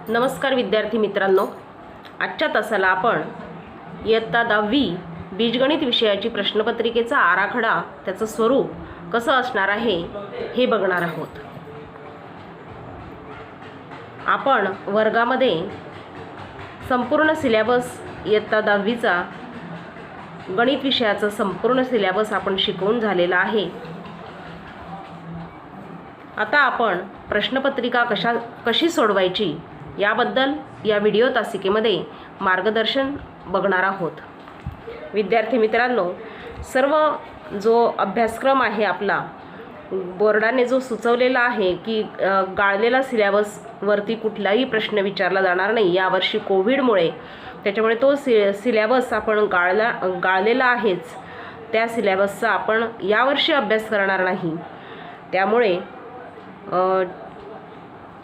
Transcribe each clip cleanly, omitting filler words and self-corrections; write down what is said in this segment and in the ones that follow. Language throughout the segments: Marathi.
नमस्कार विद्यार्थी मित्रांनो, आजच्या तासाला आपण इयत्ता 10वी बीजगणित विषयाची प्रश्नपत्रिकेचा आराखडा, त्याचं स्वरूप कसं असणार आहे हे बघणार आहोत. आपण वर्गामध्ये संपूर्ण सिलेबस इयत्ता 10वीचा गणित विषयाचा संपूर्ण सिलेबस आपण शिकवून झालेला आहे. आता आपण प्रश्नपत्रिका कशी सोडवायची याबद्दल या व्हिडिओ तासिकेमध्ये मार्गदर्शन बघणार आहोत. विद्यार्थी मित्रांनो, सर्व जो अभ्यासक्रम आहे आपला बोर्डाने जो सुचवलेला आहे की गाळलेला सिलेबसवरती कुठलाही प्रश्न विचारला जाणार नाही. यावर्षी कोविडमुळे त्याच्यामुळे तो सिलेबस आपण गाळलेला आहेच. त्या सिलेबसचा आपण यावर्षी अभ्यास करणार नाही. त्यामुळे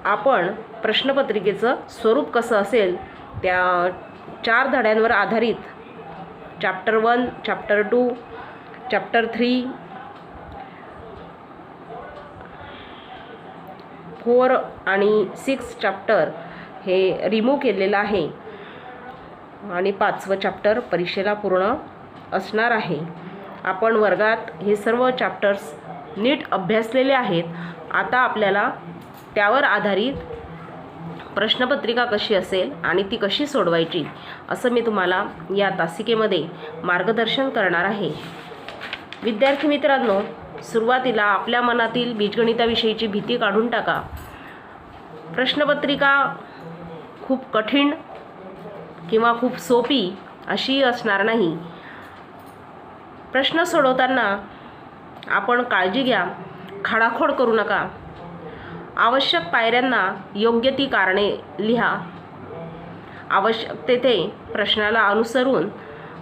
आपण प्रश्नपत्रिकेचं स्वरूप कसं असेल त्या 4 धड्यांवर आधारित चॅप्टर 1, चॅप्टर 2, चॅप्टर 3, 4 आणि 6 चॅप्टर हे रिमूव्ह केलेलं आहे आणि 5वं चॅप्टर परीक्षेला पूर्ण असणार आहे. आपण वर्गात हे सर्व चॅप्टर्स नीट अभ्यासलेले आहेत. आता आपल्याला त्यावर आधारित प्रश्नपत्रिका कशी असेल आणि ती कशी सोडवायची असं मी तुम्हाला या तासिकेमध्ये मार्गदर्शन करणार आहे. विद्यार्थी मित्रांनो, सुरुवातीला आपल्या मनातील बीजगणिताविषयीची भीती काढून टाका. प्रश्नपत्रिका खूप कठीण किंवा खूप सोपी अशी असणार नाही. प्रश्न सोडवताना आपण काळजी घ्या, खाडाखोड करू नका. आवश्यक पायऱ्यांना योग्य ती कारणे लिहा. आवश्यक तेथे प्रश्नाला अनुसरून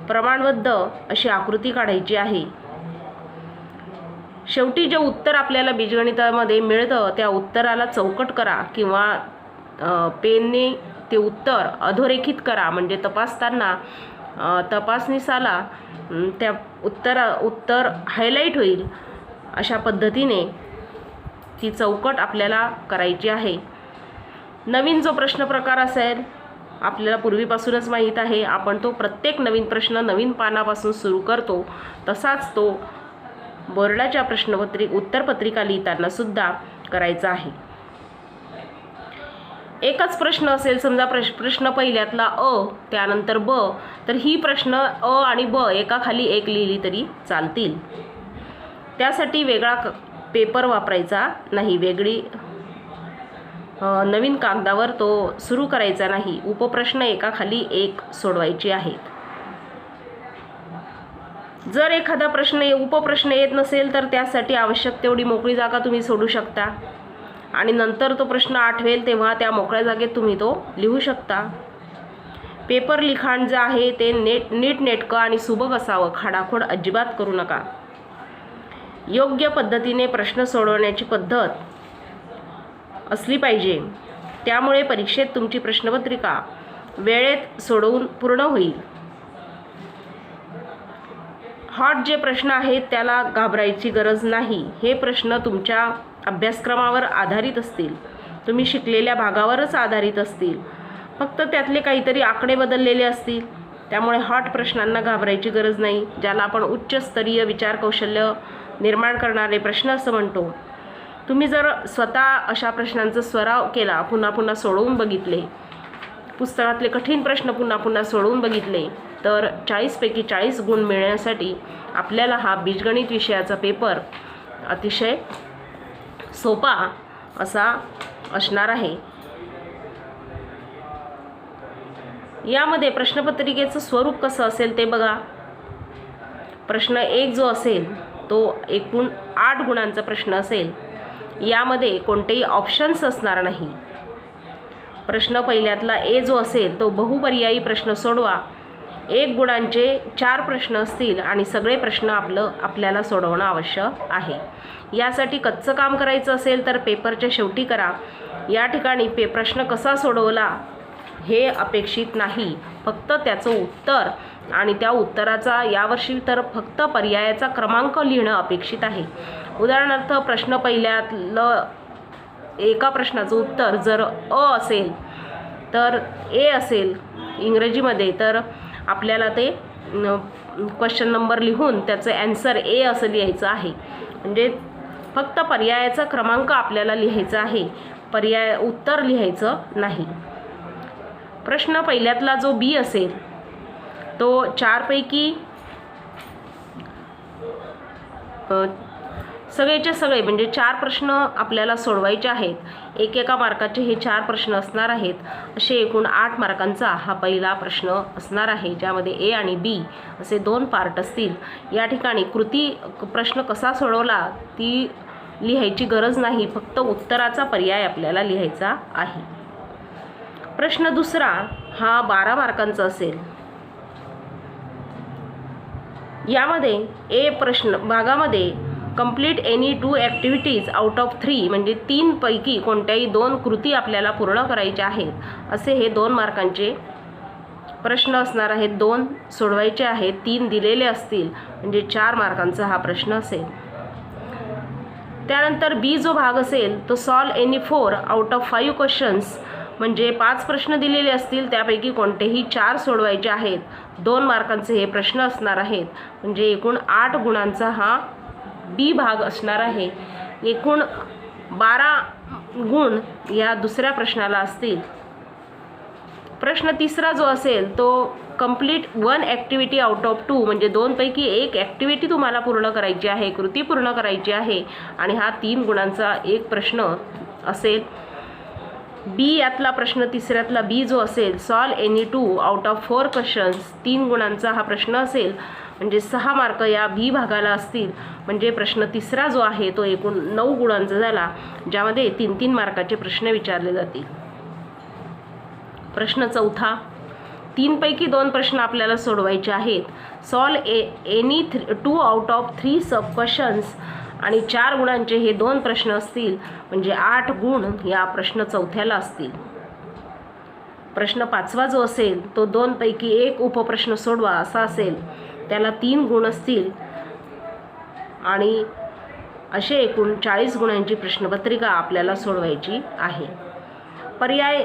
प्रमाणबद्ध अशी आकृती काढायची आहे. शेवटी जे उत्तर आपल्याला बीजगणितामध्ये मिळतं त्या उत्तराला चौकट करा किंवा पेनने ते उत्तर अधोरेखित करा. म्हणजे तपासताना तपासणीसाला त्या उत्तर हायलाईट होईल अशा पद्धतीने ती चौकट आपल्याला करायची आहे. नवीन जो प्रश्न प्रकार असेल आपल्याला पूर्वीपासूनच माहीत आहे. आपण तो प्रत्येक नवीन प्रश्न नवीन पानापासून सुरू करतो. तसाच तो बोर्डाच्या उत्तरपत्रिका लिहिताना सुद्धा करायचा आहे. एकच प्रश्न असेल, समजा प्रश्न पहिल्यातला अ त्यानंतर ब, तर ही प्रश्न अ आणि ब एकाखाली एक लिहिली तरी चालतील. त्यासाठी वेगळा पेपर वापरायचा नाही. वेगळी नवीन कागदावर तो सुरू करायचा नाही. उपप्रश्न एकाखाली एक सोडवायचे आहेत. जर एखादा उपप्रश्न येत नसेल तर त्यासाठी आवश्यक तेवढी मोकळी जागा तुम्ही सोडू शकता आणि नंतर तो प्रश्न आठवेल तेव्हा त्या मोकळ्या जागेत तुम्ही तो लिहू शकता. पेपर लिखाण जे आहे ते नीटनेटकं आणि सुबक असावं. खाडाखोड अजिबात करू नका. योग्य पद्धतीने प्रश्न सोडवण्याची पद्धत असली पाहिजे. त्यामुळे परीक्षेत तुमची प्रश्नपत्रिका वेळेत सोडवून पूर्ण होईल. हॉट जे प्रश्न आहेत त्याला घाबरायची गरज नाही. हे प्रश्न तुमच्या अभ्यासक्रमावर आधारित असतील, तुम्ही शिकलेल्या भागावरच आधारित असतील. फक्त त्यातले काहीतरी आकडे बदललेले असतील. त्यामुळे हॉट प्रश्नांना घाबरायची गरज नाही. ज्याला आपण उच्चस्तरीय विचार कौशल्य निर्माण करणारे प्रश्न असं म्हणतो. तुम्ही जर स्वतः अशा प्रश्नांचा सराव केला, पुन्हा पुन्हा सोडवून बघितले, पुस्तकातले कठीण प्रश्न पुन्हा पुन्हा सोडवून बघितले, तर 40 पैकी 40 गुण मिळण्यासाठी आपल्याला हा बीजगणित विषयाचा पेपर अतिशय सोपा असा असणार आहे. यामध्ये प्रश्नपत्रिकेचं स्वरूप कसं असेल ते बघा. प्रश्न 1 जो असेल तो एकूण 8 गुणांचा प्रश्न असेल. यामध्ये कोणतेही ऑप्शन्स असणार नाही. प्रश्न पहिल्यातला ए जो असेल तो बहुपर्यायी प्रश्न सोडवा. 1 गुणांचे 4 प्रश्न असतील आणि सगळे प्रश्न आपल्याला सोडवणं आवश्यक आहे. यासाठी कच्चं काम करायचं असेल तर पेपरच्या शेवटी करा. या ठिकाणी प्रश्न कसा सोडवला हे अपेक्षित नाही. फक्त त्याचं उत्तर आणि त्या उत्तराचा यावर्षी तर फक्त पर्यायाचा क्रमांक लिहिणं अपेक्षित आहे. उदाहरणार्थ प्रश्न पहिल्यातलं एका प्रश्नाचं उत्तर जर अ असेल तर ए असेल इंग्रजीमध्ये तर आपल्याला ते क्वेश्चन नंबर लिहून त्याचं ॲन्सर ए असं लिहायचं आहे. म्हणजे फक्त पर्यायाचा क्रमांक आपल्याला लिहायचा आहे, उत्तर लिहायचं नाही. प्रश्न पहिल्यातला जो बी असेल तो 4 पैकी सगळेचे सगळे म्हणजे 4 प्रश्न आपल्याला सोडवायचे आहेत. एकेका मार्काचे हे 4 प्रश्न असणार आहेत. असे एकूण 8 मार्कांचा हा पहिला प्रश्न असणार आहे, ज्यामध्ये ए आणि बी असे 2 पार्ट असतील. या ठिकाणी कृती प्रश्न कसा सोडवला ती लिहायची गरज नाही, फक्त उत्तराचा पर्याय आपल्याला लिहायचा आहे. प्रश्न दुसरा हा 12 मार्कांचा असेल. यामध्ये ए प्रश्न भागामध्ये complete any 2 activities out of 3 म्हणजे 3 पैकी कोणत्याही 2 कृती आपल्याला पूर्ण करायच्या आहेत, असे हे 2 मार्कांचे प्रश्न असणार आहेत. 2 सोडवायचे आहेत, 3 दिलेले असतील म्हणजे 4 मार्कांचा हा प्रश्न असेल. त्यानंतर बी जो भाग असेल तो solve any 4 out of 5 questions म्हणजे 5 प्रश्न दिलेले असतील, त्यापैकी कोणतेही 4 सोडवायचे आहेत. 2 मार्कांचे हे प्रश्न असणार आहेत. म्हणजे एकूण 8 गुणांचा हा बी भाग असणार आहे. एकूण 12 गुण या दुसऱ्या प्रश्नाला असतील. प्रश्न तिसरा जो असेल तो कंप्लीट 1 ॲक्टिव्हिटी आउट ऑफ 2 म्हणजे 2 पैकी 1 ॲक्टिव्हिटी तुम्हाला पूर्ण करायची आहे, कृती पूर्ण करायची आहे आणि हा 3 गुणांचा एक प्रश्न असेल. बी यातला प्रश्न तिसऱ्यातला बी जो असेल solve any 2 out of 4 questions 3 गुणांचा हा प्रश्न असेल. म्हणजे 6 मार्क या बी भागाला असतील. म्हणजे प्रश्न तिसरा जो आहे तो एकूण 9 गुणांचा झाला, ज्यामध्ये 3-3 मार्काचे प्रश्न विचारले जातील. प्रश्न चौथा 3 पैकी 2 प्रश्न आपल्याला सोडवायचे आहेत. Solve any 2 out of 3 sub questions आणि 4 गुणांचे हे 2 प्रश्न असतील. म्हणजे 8 गुण या प्रश्न चौथ्याला असतील. प्रश्न पाचवा जो असेल तो 2 पैकी 1 उपप्रश्न सोडवा असा असेल, त्याला 3 गुण असतील आणि असे एकूण 40 गुणांची प्रश्नपत्रिका आपल्याला सोडवायची आहे. पर्याय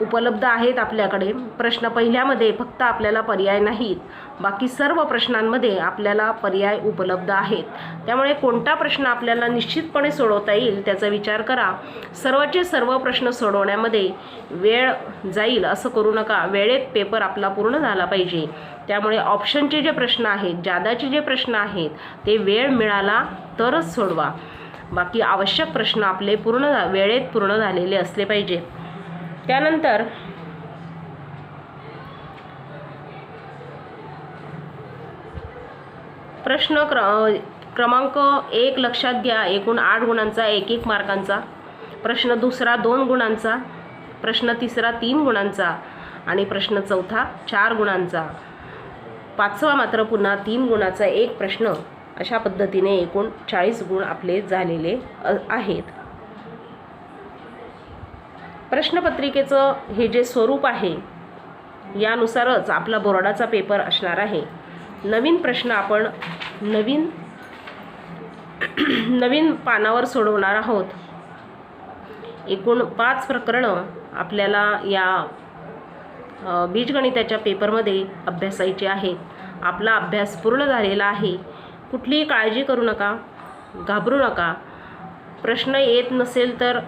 उपलब्ध आहेत आपल्याकडे. प्रश्न पहिल्यामध्ये फक्त आपल्याला पर्याय नाहीत, बाकी सर्व प्रश्नांमध्ये आपल्याला पर्याय उपलब्ध आहेत. त्यामुळे कोणता प्रश्न आपल्याला निश्चितपणे सोडवता येईल त्याचा विचार करा. सर्वचे सर्व प्रश्न सोडवण्यामध्ये वेळ जाईल असं करू नका. वेळेत पेपर आपला पूर्ण झाला पाहिजे. त्यामुळे ऑप्शनचे जे प्रश्न आहेत, जादाचे जे प्रश्न आहेत ते वेळ मिळाला तरच सोडवा. बाकी आवश्यक प्रश्न आपले वेळेत पूर्ण झालेले असले पाहिजे. त्यानंतर प्रश्न क्रमांक 1 लक्षात घ्या. एकूण 8 गुणांचा 1-1 मार्कांचा. प्रश्न दुसरा 2 गुणांचा. प्रश्न तिसरा 3 गुणांचा आणि प्रश्न चौथा 4 गुणांचा. पाचवा मात्र पुन्हा 3 गुणाचा एक प्रश्न. अशा पद्धतीने एकूण 40 गुण आपले झालेले आहेत. प्रश्नपत्रिकेचं हे जे स्वरूप आहे यानुसारच आपला बोर्डाचा पेपर असणार आहे. नवीन प्रश्न आपण नवीन पानावर सोडवणार आहोत. एकूण 5 प्रकरणं आपल्याला या बीजगणिताच्या पेपरमध्ये अभ्यासायचे आहेत. आपला अभ्यास पूर्ण झालेला आहे. कुठलीही काळजी करू नका, घाबरू नका. प्रश्न येत नसेल तर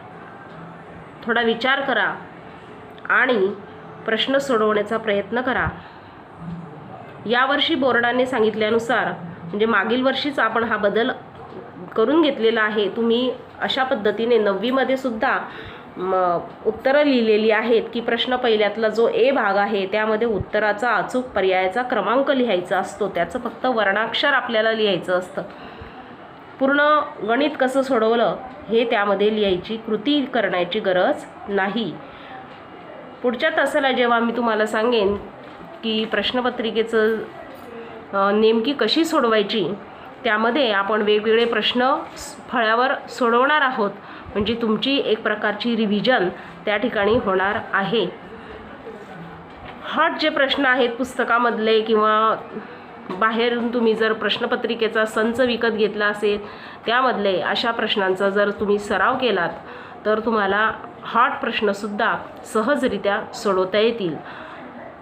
थोडा विचार करा आणि प्रश्न सोडवण्याचा प्रयत्न करा. यावर्षी बोर्डाने सांगितल्यानुसार म्हणजे मागील वर्षीच आपण हा बदल करून घेतलेला आहे. तुम्ही अशा पद्धतीने 9वीमध्ये सुद्धा उत्तरं लिहिलेली आहेत की प्रश्न पहिल्यातला जो ए भाग आहे त्यामध्ये उत्तराचा अचूक पर्यायाचा क्रमांक लिहायचा असतो. त्याचं फक्त वर्णाक्षर आपल्याला लिहायचं असतं. पूर्ण गणित कसं सोडवलं हे त्यामध्ये लिहायची, कृती करण्याची गरज नाही. पुढच्या तासाला जेव्हा मी तुम्हाला सांगेन की प्रश्नपत्रिकेचं नेमकी कशी सोडवायची, त्यामध्ये आपण वेगवेगळे प्रश्न फळ्यावर सोडवणार आहोत. म्हणजे तुमची एक प्रकारची रिव्हिजन त्या ठिकाणी होणार आहे. हॉट जे प्रश्न आहेत पुस्तकामधले किंवा बाहेरून तुम्ही जर प्रश्नपत्रिकेचा संच विकत घेतला असेल त्यामधले अशा प्रश्नांचा जर तुम्ही सराव केलात तर तुम्हाला हॉट प्रश्नसुद्धा सहजरित्या सोडवता येतील.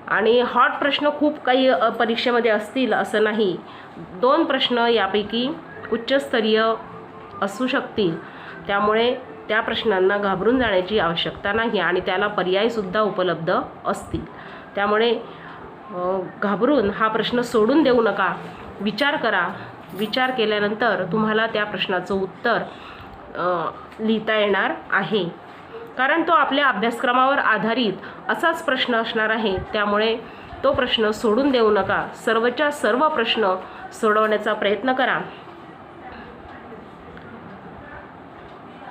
आणि हॉट प्रश्न खूप काही परीक्षेमध्ये असतील असं नाही. 2 प्रश्न यापैकी उच्चस्तरीय असू शकतील. त्यामुळे त्या प्रश्नांना घाबरून जाण्याची आवश्यकता नाही आणि त्याला पर्यायसुद्धा उपलब्ध असतील. त्यामुळे घाबरून हा प्रश्न सोडून देऊ नका. विचार करा. विचार केल्यानंतर तुम्हाला त्या प्रश्नाचं उत्तर लिहिता येणार आहे. कारण तो आपल्या अभ्यासक्रमावर आधारित असाच प्रश्न असणार आहे. त्यामुळे तो प्रश्न सोडून देऊ नका. सर्वच्या सर्व प्रश्न सोडवण्याचा प्रयत्न करा.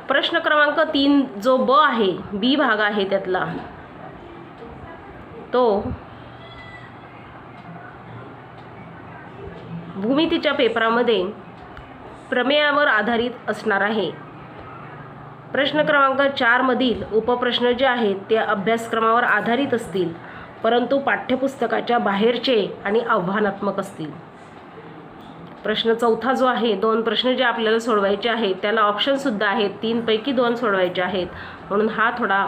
प्रश्न क्रमांक 3 जो ब आहे, बी भाग आहे त्यातला, तो भूमितीच्या पेपरामध्ये प्रमेयावर आधारित असणार आहे. प्रश्न क्रमांक 4 मधील उपप्रश्न जे आहेत ते अभ्यासक्रमावर आधारित असतील, परंतु पाठ्यपुस्तकाच्या बाहेरचे आणि आव्हानात्मक असतील. प्रश्न 4 जो आहे, 2 प्रश्न जे आपल्याला सोडवायचे आहेत त्याला ऑप्शनसुद्धा आहेत. 3 पैकी 2 सोडवायचे आहेत. म्हणून हा थोडा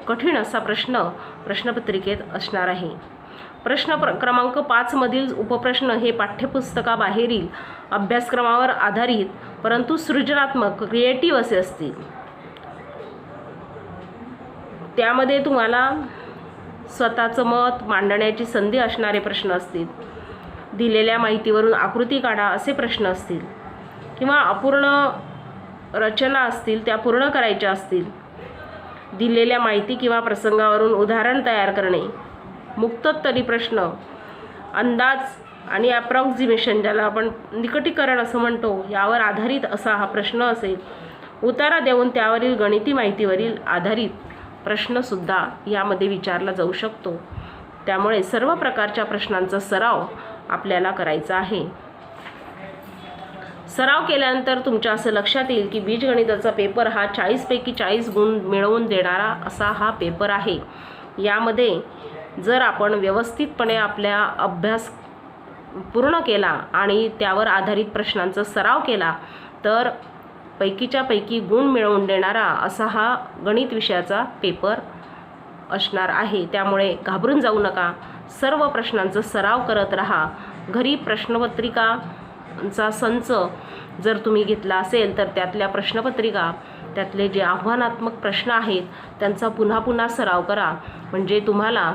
कठीण असा प्रश्न प्रश्नपत्रिकेत असणार आहे. प्रश्न क्रमांक 5 मधील उपप्रश्न हे पाठ्यपुस्तकाबाहेरील अभ्यासक्रमावर आधारित परंतु सृजनात्मक क्रिएटिव्ह असे असतील. त्यामध्ये तुम्हाला स्वतःचं मत मांडण्याची संधी असणारे प्रश्न असतील. दिलेल्या माहितीवरून आकृती काढा असे प्रश्न असतील किंवा अपूर्ण रचना असतील त्या पूर्ण करायच्या असतील. दिलेल्या माहिती किंवा प्रसंगावरून उदाहरण तयार करणे, मुक्तोत्तरी प्रश्न, अंदाज आणि अप्रॉक्सिमेशन ज्याला आपण निकटीकरण असं म्हणतो यावर आधारित असा हा प्रश्न असेल. उतारा देऊन त्यावरील गणिती माहितीवरील आधारित प्रश्नसुद्धा यामध्ये विचारला जाऊ शकतो. त्यामुळे सर्व प्रकारच्या प्रश्नांचा सराव आपल्याला करायचा आहे. सराव केल्यानंतर तुमच्या असं लक्षात येईल की बीजगणिताचा पेपर हा 40 पैकी 40 गुण मिळवून देणारा असा हा पेपर आहे. यामध्ये जर आपण व्यवस्थितपणे आपल्या अभ्यास पूर्ण केला आणि त्यावर आधारित प्रश्नांचा सराव केला तर पैकीच्या पैकी गुण मिळवून देणारा असा हा गणित विषयाचा पेपर असणार आहे. त्यामुळे घाबरून जाऊ नका. सर्व प्रश्नांचा सराव करत राहा. घरी प्रश्नपत्रिकांचा संच जर तुम्ही घेतला असेल तर त्यातल्या प्रश्नपत्रिका, त्यातले जे आव्हानात्मक प्रश्न आहेत त्यांचा पुन्हा पुन्हा सराव करा. म्हणजे तुम्हाला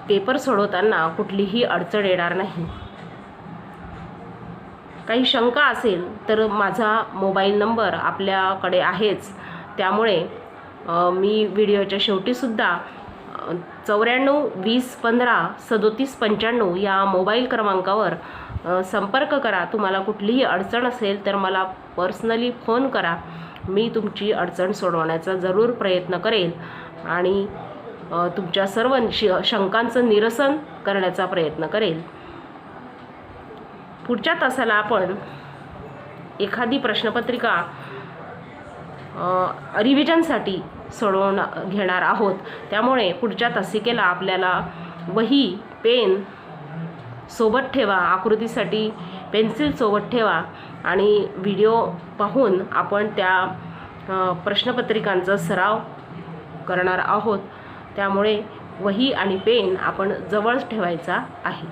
पेपर सोडवताना कुठलीही अडचण येणार नाही. काही शंका असेल तर माझा मोबाईल नंबर आपल्याकडे आहेच. त्यामुळे मी व्हिडिओच्या शेवटीसुद्धा 94 20 15 37 95 या मोबाईल क्रमांकावर संपर्क करा. तुम्हाला कुठलीही अडचण असेल तर मला पर्सनली फोन करा. मी तुमची अडचण सोडवण्याचा जरूर प्रयत्न करेल आणि तुमच्या सर्व शंकांचं निरसन करण्याचा प्रयत्न करेल. पुढच्या तासाला आपण एखादी प्रश्नपत्रिका रिव्हिजनसाठी घेणार आहोत. त्यामुळे पुढच्या तासिकेला आपल्याला वही पेन सोबत ठेवा, आकृतीसाठी पेन्सिल सोबत ठेवा आणि व्हिडिओ पाहून आपण त्या प्रश्नपत्रिकांचा सराव करणार आहोत. त्यामुळे वही आणि पेन आपण जवळ ठेवायचा आहे.